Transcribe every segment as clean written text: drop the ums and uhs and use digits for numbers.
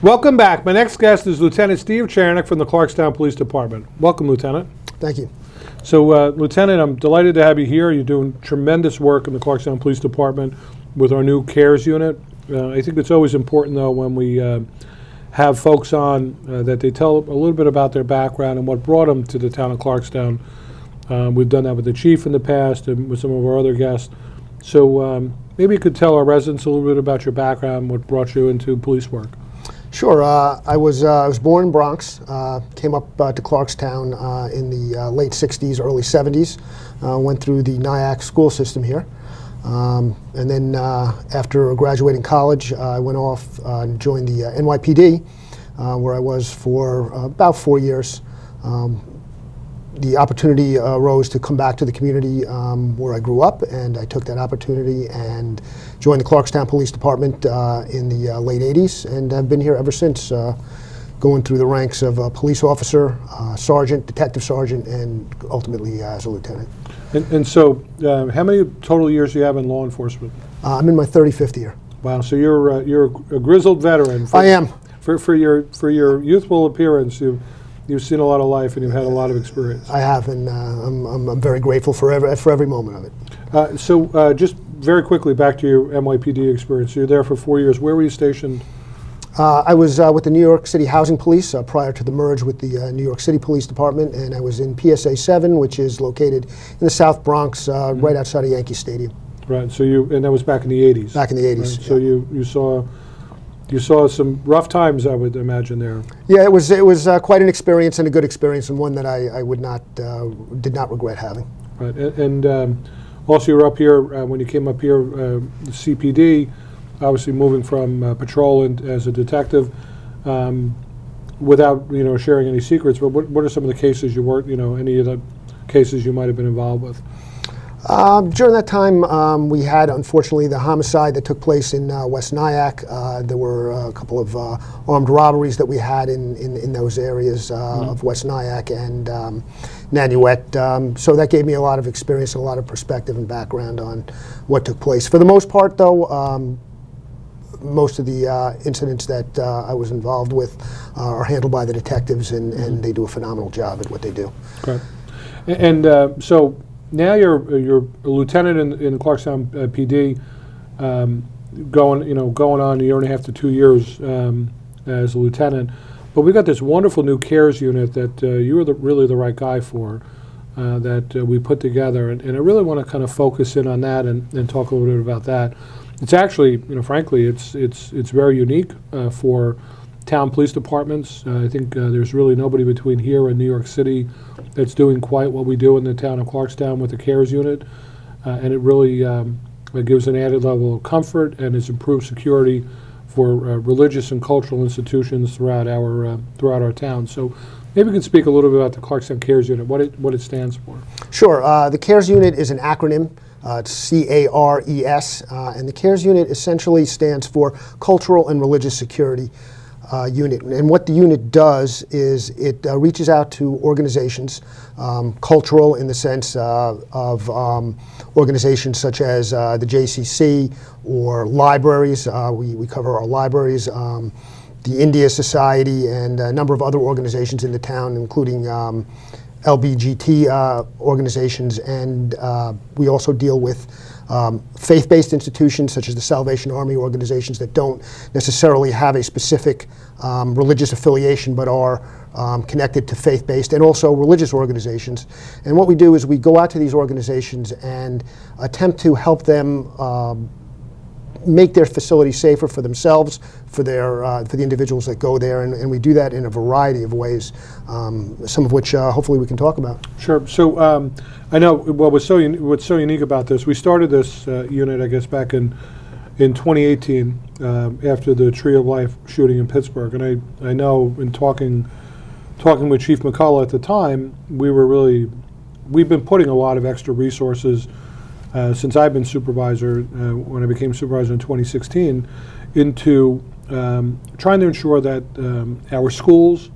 Welcome back. My next guest is Lieutenant Steve Chernick from the Clarkstown Police Department. Welcome, Lieutenant. Thank you. So, Lieutenant, I'm delighted to have you here. You're doing tremendous work in the Clarkstown Police Department with our new CARES unit. I think it's always important, though, when we have folks on that they tell a little bit about their background and what brought them to the town of Clarkstown. We've done that with the chief in the past and with some of our other guests. So maybe you could tell our residents a little bit about your background, what brought you into police work. Sure. I was born in Bronx, came up to Clarkstown in the late 60s, early 70s, went through the NIAC school system here. And then after graduating college, I went off and joined the NYPD, where I was for about 4 years. The opportunity arose to come back to the community where I grew up, and I took that opportunity and joined the Clarkstown Police Department in the late 80s, and have been here ever since, going through the ranks of a police officer, sergeant, detective sergeant, and ultimately as a lieutenant. And so how many total years do you have in law enforcement? I'm in my 35th year. Wow, so you're a grizzled veteran. I am. For your youthful appearance, you've seen a lot of life and you've had a lot of experience. I have, and I'm very grateful for every moment of it. So just very quickly, back to your NYPD experience. You're there for 4 years. Where were you stationed? I was with the New York City Housing Police prior to the merge with the New York City Police Department, and I was in PSA 7, which is located in the South Bronx, right outside of Yankee Stadium. Right. So and that was back in the 80s. Back in the 80s. Right? So yeah. you saw some rough times, I would imagine, there. Yeah, it was quite an experience and a good experience, and one that I did not regret having. Right. And also, you were up here when you came up here, the CPD. Obviously, moving from patrol and as a detective, without sharing any secrets. But what are some of the cases you worked? Any of the cases you might have been involved with? During that time, we had, unfortunately, the homicide that took place in West Nyack. There were a couple of armed robberies that we had in those areas of West Nyack and Nanuet. So that gave me a lot of experience and a lot of perspective and background on what took place. For the most part, though, most of the incidents that I was involved with are handled by the detectives, and they do a phenomenal job at what they do. Okay. And so now you're a lieutenant in the Clarkstown PD, going on a year and a half to 2 years as a lieutenant. But we've got this wonderful new CARES unit that you were really the right guy for, that we put together. And I really want to kind of focus in on that and talk a little bit about that. It's actually, frankly, it's very unique for town police departments. I think there's really nobody between here and New York City that's doing quite what we do in the town of Clarkstown with the CARES unit. And it really it gives an added level of comfort, and it's improved security for religious and cultural institutions throughout our town. So maybe we can speak a little bit about the Clarkstown CARES unit, what it stands for. Sure. The CARES unit is an acronym. It's CARES, and the CARES unit essentially stands for Cultural and Religious Security Unit. And what the unit does is it reaches out to organizations, cultural in the sense of organizations such as the JCC or libraries. We cover our libraries, the India Society, and a number of other organizations in the town, including LBGT organizations, and we also deal with faith-based institutions such as the Salvation Army organizations that don't necessarily have a specific religious affiliation but are connected to faith-based, and also religious organizations. And what we do is we go out to these organizations and attempt to help them make their facility safer for themselves, for the individuals that go there, and we do that in a variety of ways, some of which hopefully we can talk about. Sure. So I know what's so unique about this. We started this unit, I guess, back in 2018 after the Tree of Life shooting in Pittsburgh, and I know in talking with Chief McCullough at the time, we've been putting a lot of extra resources. Since I've been supervisor, when I became supervisor in 2016, into trying to ensure that our schools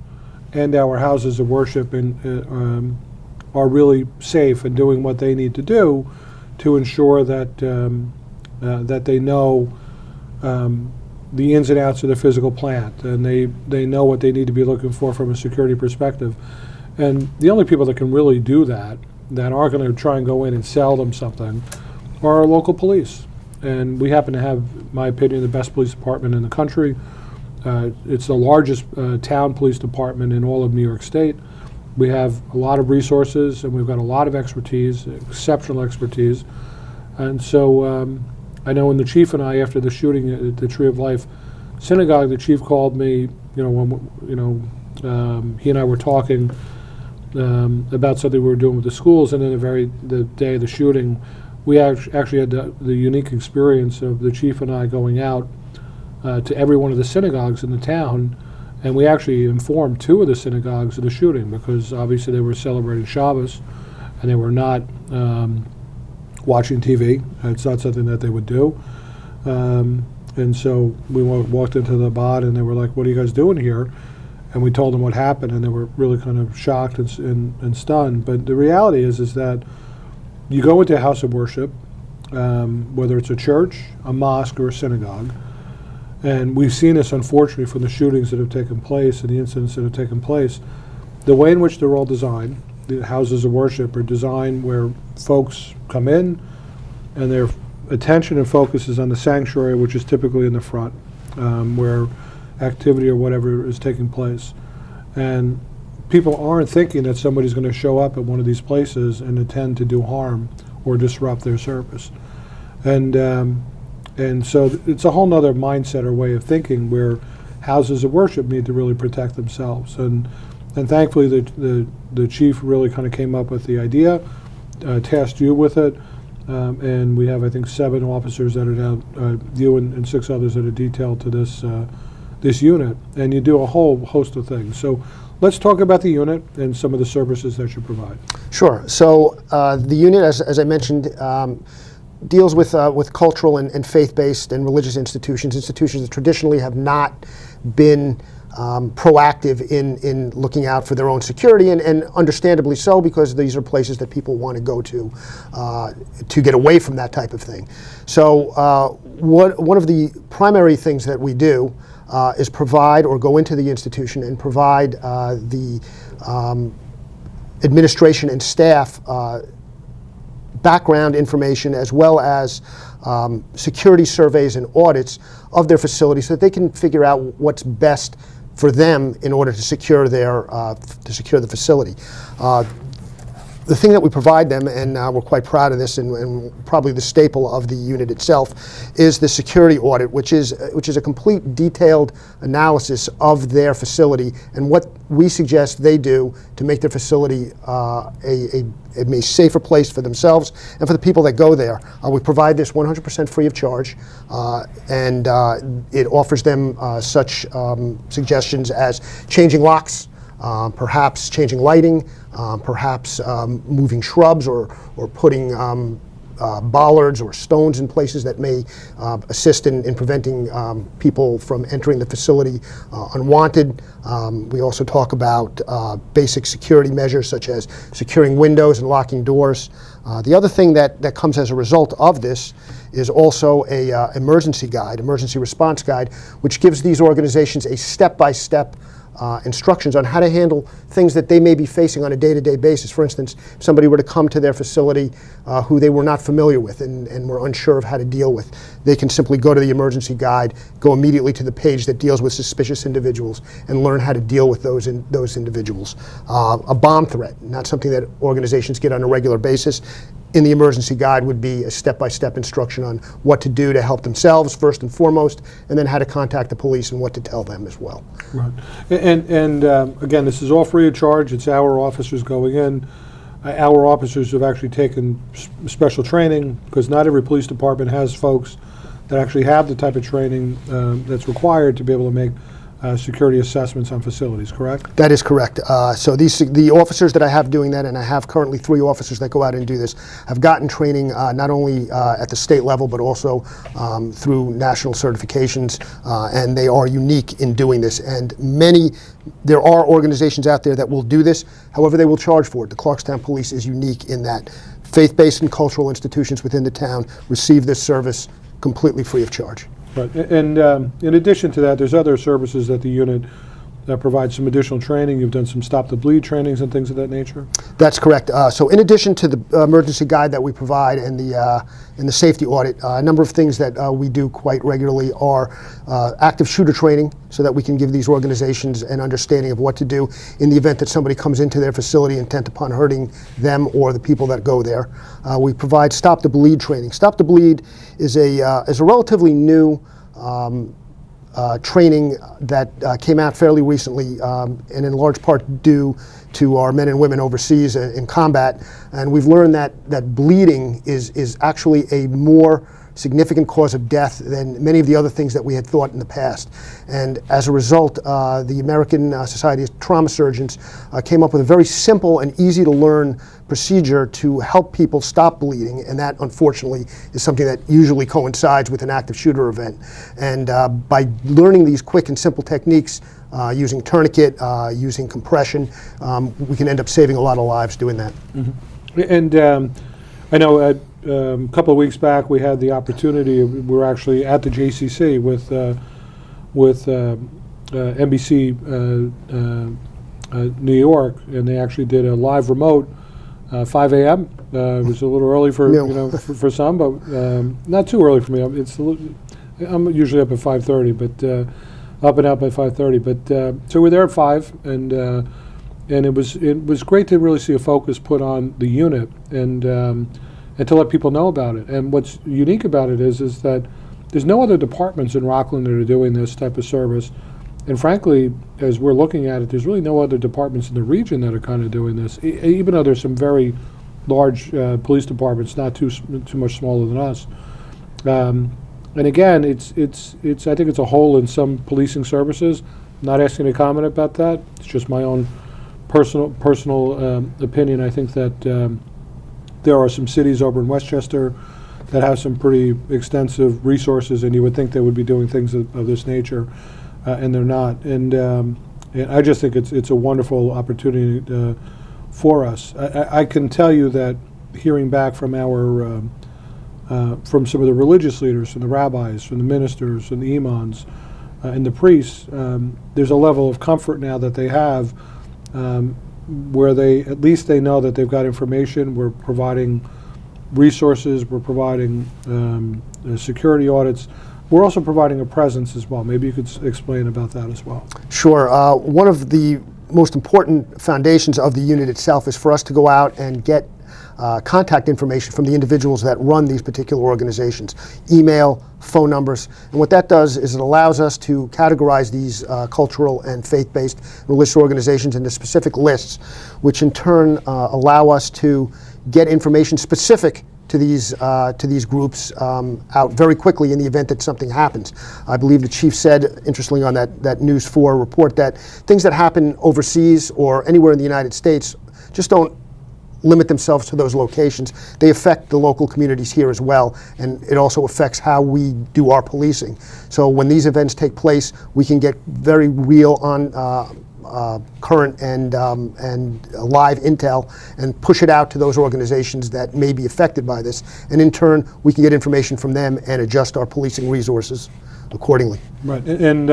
and our houses of worship are really safe and doing what they need to do to ensure that that they know the ins and outs of the physical plant, and they know what they need to be looking for from a security perspective. And the only people that can really do that aren't going to try and go in and sell them something, are our local police. And we happen to have, in my opinion, the best police department in the country. It's the largest town police department in all of New York State. We have a lot of resources, and we've got a lot of expertise, exceptional expertise. And so I know when the chief and I, after the shooting at the Tree of Life Synagogue, the chief called me, when he and I were talking about something we were doing with the schools, and then the day of the shooting, we actually had the unique experience of the chief and I going out to every one of the synagogues in the town, and we actually informed 2 of the synagogues of the shooting, because obviously they were celebrating Shabbos, and they were not watching TV. It's not something that they would do. And so we walked into the bod, and they were like, "What are you guys doing here?" And we told them what happened, and they were really kind of shocked and stunned. But the reality is that you go into a house of worship, whether it's a church, a mosque, or a synagogue, and we've seen this, unfortunately, from the shootings that have taken place and the incidents that have taken place. The way in which they're all designed, the houses of worship are designed where folks come in and their attention and focus is on the sanctuary, which is typically in the front, where activity or whatever is taking place. And people aren't thinking that somebody's going to show up at one of these places and intend to do harm or disrupt their service. And so it's a whole nother mindset or way of thinking, where houses of worship need to really protect themselves. And thankfully the chief really kind of came up with the idea, tasked you with it, and we have, I think, 7 officers that are now, you and 6 others that are detailed to this unit, and you do a whole host of things. So let's talk about the unit and some of the services that you provide. Sure. So the unit, as I mentioned, deals with cultural and faith-based and religious institutions that traditionally have not been proactive in looking out for their own security, and understandably so, because these are places that people want to go to get away from that type of thing. So one of the primary things that we do is provide, or go into the institution and provide the administration and staff background information, as well as security surveys and audits of their facility, so that they can figure out what's best for them in order to secure the facility. The thing that we provide them, and we're quite proud of this, and probably the staple of the unit itself, is the security audit, which is a complete, detailed analysis of their facility and what we suggest they do to make their facility a safer place for themselves and for the people that go there. We provide this 100% free of charge, and it offers them such suggestions as changing locks, perhaps changing lighting, perhaps moving shrubs, or putting bollards or stones in places that may assist in preventing people from entering the facility unwanted. We also talk about basic security measures, such as securing windows and locking doors. The other thing that comes as a result of this is also a emergency response guide, which gives these organizations a step-by-step instructions on how to handle things that they may be facing on a day-to-day basis. For instance, if somebody were to come to their facility who they were not familiar with and were unsure of how to deal with, they can simply go to the emergency guide, go immediately to the page that deals with suspicious individuals, and learn how to deal with those individuals. A bomb threat, not something that organizations get on a regular basis. In the emergency guide would be a step-by-step instruction on what to do to help themselves first and foremost, and then how to contact the police and what to tell them as well. Right. And again, this is all free of charge. It's our officers going in. Our officers have actually taken special training, because not every police department has folks that actually have the type of training that's required to be able to make security assessments on facilities, correct? That is correct. So the officers that I have doing that, and I have currently 3 officers that go out and do this, have gotten training not only at the state level, but also through national certifications, and they are unique in doing this. And there are organizations out there that will do this, however they will charge for it. The Clarkstown Police is unique in that faith-based and cultural institutions within the town receive this service completely free of charge. Right. And in addition to that, there's other services that the unit that provide some additional training. You've done some stop the bleed trainings and things of that nature? That's correct. So in addition to the emergency guide that we provide and the safety audit, a number of things that we do quite regularly are active shooter training, so that we can give these organizations an understanding of what to do in the event that somebody comes into their facility intent upon hurting them or the people that go there. We provide stop the bleed training. Stop the bleed is a relatively new training that came out fairly recently, and in large part due to our men and women overseas in combat. And we've learned that bleeding is actually a more significant cause of death than many of the other things that we had thought in the past. And as a result, the American Society of Trauma Surgeons came up with a very simple and easy to learn procedure to help people stop bleeding, and that unfortunately is something that usually coincides with an active shooter event. And by learning these quick and simple techniques, using tourniquet, using compression, we can end up saving a lot of lives doing that. Mm-hmm. And I know a couple of weeks back we had the opportunity, we were actually at the JCC with NBC New York, and they actually did a live remote 5 a.m. It was a little early for for some, but not too early for me. I'm usually up at 5:30, but up and out by 5:30. But so we're there at 5, and it was great to really see a focus put on the unit and to let people know about it. And what's unique about it is that there's no other departments in Rockland that are doing this type of service. And frankly, as we're looking at it, there's really no other departments in the region that are kind of doing this, even though there's some very large police departments, not too much smaller than us. And again, it's I think it's a hole in some policing services. I'm not asking you to comment about that. It's just my own personal opinion. I think that there are some cities over in Westchester that have some pretty extensive resources, and you would think they would be doing things of this nature. And they're not, and I just think it's a wonderful opportunity for us. I can tell you that hearing back from from some of the religious leaders, from the rabbis, from the ministers, from the imams, and the priests, there's a level of comfort now that they have, where at least they know that they've got information. We're providing resources. We're providing security audits. We're also providing a presence as well. Maybe you could explain about that as well. Sure. One of the most important foundations of the unit itself is for us to go out and get contact information from the individuals that run these particular organizations, email, phone numbers. And what that does is it allows us to categorize these cultural and faith-based religious organizations into specific lists, which in turn allow us to get information specific to these groups out very quickly in the event that something happens. I believe the chief said, interestingly, on that News 4 report, that things that happen overseas or anywhere in the United States just don't limit themselves to those locations. They affect the local communities here as well, and it also affects how we do our policing. So when these events take place, we can get very real on current and live intel and push it out to those organizations that may be affected by this. And in turn, we can get information from them and adjust our policing resources accordingly. Right, and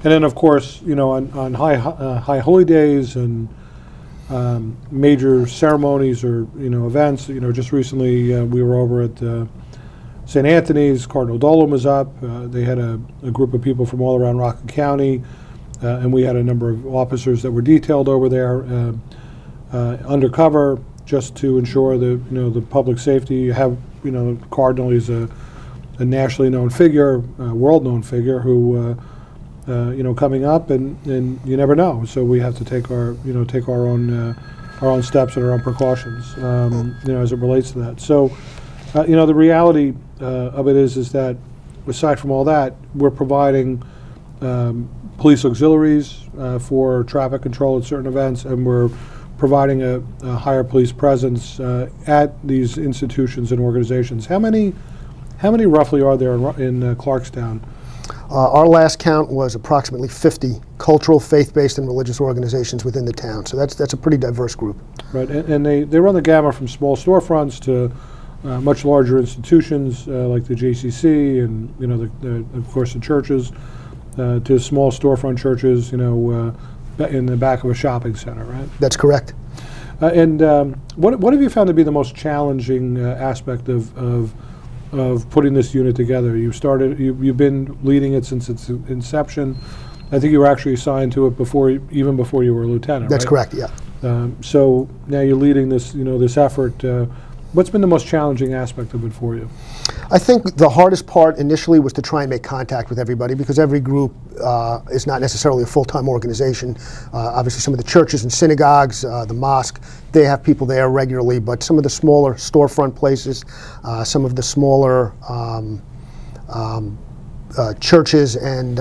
then of course, on high holy days and major ceremonies or events. Just recently we were over at St. Anthony's. Cardinal Dolan was up. They had a group of people from all around Rockland County. And we had a number of officers that were detailed over there undercover, just to ensure the the public safety. You have Cardinal is a nationally known figure, world known figure who coming up, and you never know. So we have to take our our own steps and our own precautions as it relates to that. So the reality of it is that aside from all that, we're providing police auxiliaries for traffic control at certain events, and we're providing a higher police presence at these institutions and organizations. How many roughly are there in Clarkstown? Our last count was approximately 50 cultural, faith-based, and religious organizations within the town. So that's a pretty diverse group. Right, and they run the gamut from small storefronts to much larger institutions like the JCC and of course the churches, to small storefront churches, in the back of a shopping center, right? That's correct. And what have you found to be the most challenging aspect of putting this unit together? You've been leading it since its inception. I think you were actually assigned to it even before you were a lieutenant. That's right? correct. Yeah. So now you're leading this effort. What's been the most challenging aspect of it for you? I think the hardest part initially was to try and make contact with everybody, because every group is not necessarily a full-time organization. Obviously, some of the churches and synagogues, the mosque, they have people there regularly, but some of the smaller storefront places, some of the smaller churches and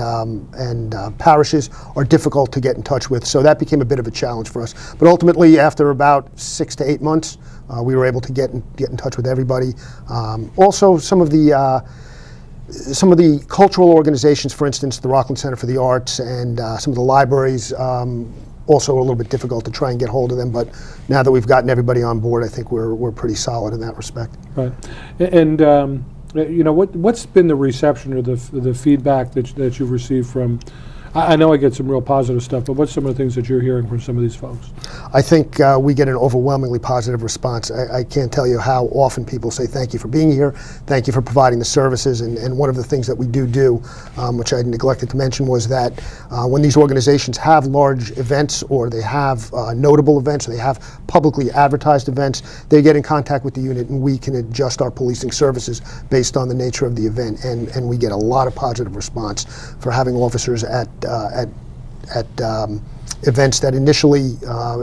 parishes are difficult to get in touch with. So that became a bit of a challenge for us. But ultimately, after about 6 to 8 months, we were able to get in touch with everybody. Also, some of the cultural organizations, for instance, the Rockland Center for the Arts and some of the libraries, also a little bit difficult to try and get hold of them. But now that we've gotten everybody on board, I think we're pretty solid in that respect. Right. And what's been the reception or the feedback that you've received from? I know I get some real positive stuff, but what's some of the things that you're hearing from some of these folks? I think we get an overwhelmingly positive response. I can't tell you how often people say thank you for being here, thank you for providing the services, and one of the things that we do, which I neglected to mention, was that when these organizations have large events, or they have notable events, or they have publicly advertised events, they get in contact with the unit, and we can adjust our policing services based on the nature of the event, and we get a lot of positive response for having officers at events that initially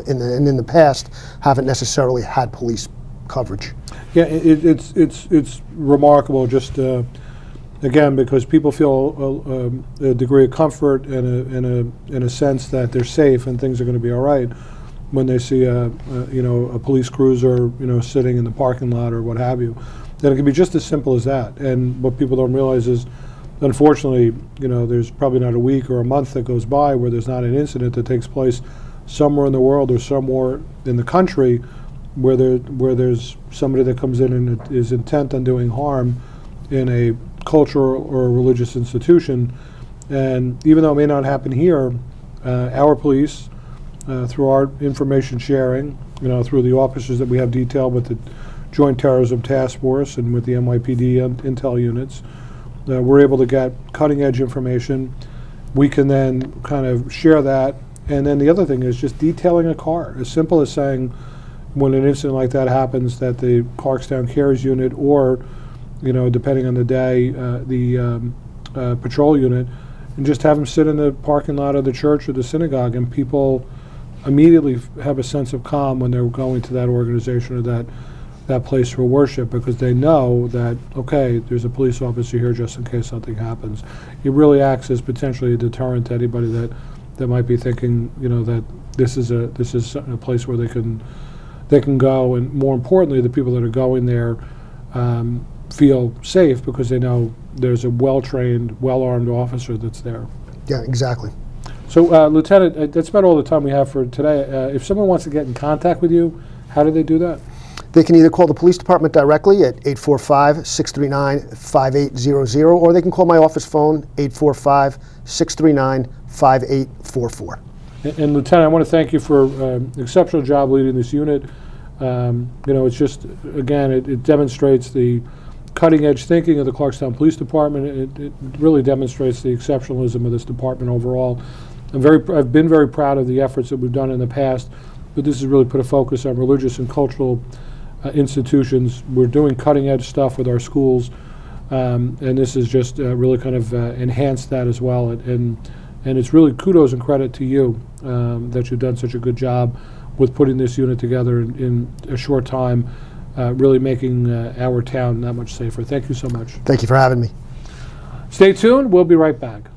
in the past haven't necessarily had police coverage. Yeah, it's remarkable, just again, because people feel a degree of comfort and a sense that they're safe and things are going to be all right when they see a police cruiser sitting in the parking lot or what have you. Then it can be just as simple as that. And what people don't realize is, unfortunately, there's probably not a week or a month that goes by where there's not an incident that takes place somewhere in the world or somewhere in the country where there's somebody that comes in and is intent on doing harm in a cultural or religious institution. And even though it may not happen here, our police, through our information sharing, through the officers that we have detailed with the Joint Terrorism Task Force and with the NYPD intel units, we're able to get cutting edge information. We can then kind of share that. And then the other thing is just detailing a car. As simple as saying, when an incident like that happens, that the Clarkstown Cares Unit, or, depending on the day, the patrol unit, and just have them sit in the parking lot of the church or the synagogue, and people immediately have a sense of calm when they're going to that organization or that place for worship, because they know that, okay, there's a police officer here just in case something happens. It really acts as potentially a deterrent to anybody that might be thinking, that this is a place where they can go, and more importantly, the people that are going there feel safe because they know there's a well-trained, well-armed officer that's there. Yeah, exactly. So, Lieutenant, that's about all the time we have for today. If someone wants to get in contact with you, how do they do that? They can either call the police department directly at 845-639-5800, or they can call my office phone, 845-639-5844. And Lieutenant, I want to thank you for an exceptional job leading this unit. It's just, again, it demonstrates the cutting-edge thinking of the Clarkstown Police Department. It really demonstrates the exceptionalism of this department overall. I've been very proud of the efforts that we've done in the past, but this has really put a focus on religious and cultural institutions. We're doing cutting-edge stuff with our schools, and this has just really kind of enhanced that as well. And it's really kudos and credit to you that you've done such a good job with putting this unit together in a short time, really making our town that much safer. Thank you so much. Thank you for having me. Stay tuned. We'll be right back.